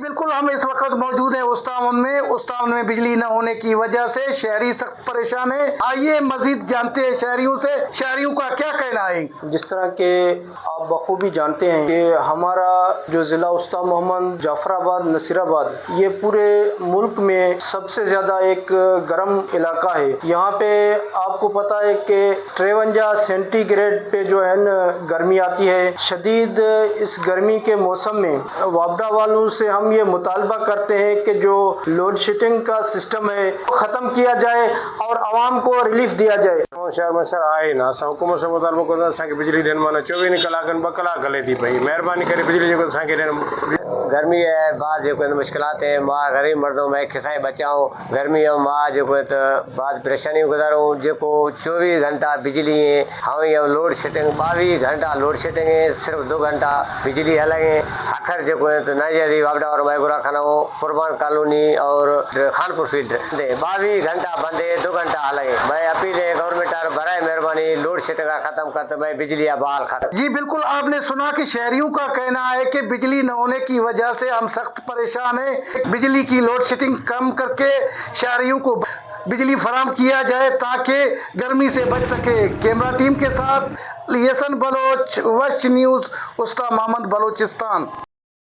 बिल्कुल, हम इस वक्त मौजूद हैं उस्तावन में बिजली न होने की वजह से शहरी सख्त परेशान है। आइए मजीद जानते हैं शहरियों का क्या कहना है। जिस तरह के आप बखूबी जानते हैं कि हमारा जो ज़िला उस्ताद मोहम्मद जाफराबाद नसीराबाद ये पूरे मुल्क में सबसे ज़्यादा एक गर्म इलाका है। यहाँ पे आपको पता है कि 53 सेंटीग्रेड पे जो है न गर्मी आती है शदीद। इस गर्मी के मौसम में वापडा वालों से हम ये मुतालबा करते हैं कि जो लोड शेडिंग का सिस्टम है वो ख़त्म किया जाए और आवाम को रिलीफ दिया जाए। शहर में सर आहे ना असां हुकूमत सां मुतालबो कंदा असांखे बिजली ॾियनि, माना 24 कलाकनि 2 कलाक हले थी पई। महिरबानी करे बिजली जेको असांखे ॾियनि। गर्मी है बाद जो मुश्किलात है, माँ गरीब मर्दों में किसाई बचाऊँ गर्मी है माँ जो तो बाद परेशानी गुजारूँ जो 24 घंटा बिजली है। हाँ ये लोड शेडिंग 22 घंटा लोड शेडिंग है, सिर्फ 2 घंटा बिजली हलेंगे। आखिर जो तो नाइजरी वापडा और मैगुरा खाना कुर्बान कॉलोनी और खानपुर फील्ड 22 घंटा बंद है, 2 घंटा हलेंगे। मैं अपील है गवर्नमेंट बराए मेहरबानी लोड शेडिंग खत्म करते मैं बिजली बहाल खत्म। जी बिल्कुल, आपने सुना कि शहरियों का कहना है कि बिजली न होने की वजह से हम सख्त परेशान हैं। बिजली की लोड शेडिंग कम करके शहरियों को बिजली फराहम किया जाए ताकि गर्मी से बच सके। कैमरा टीम के साथ लियसन बलोच, वश न्यूज़, उस्ताद मोहम्मद बलोचिस्तान।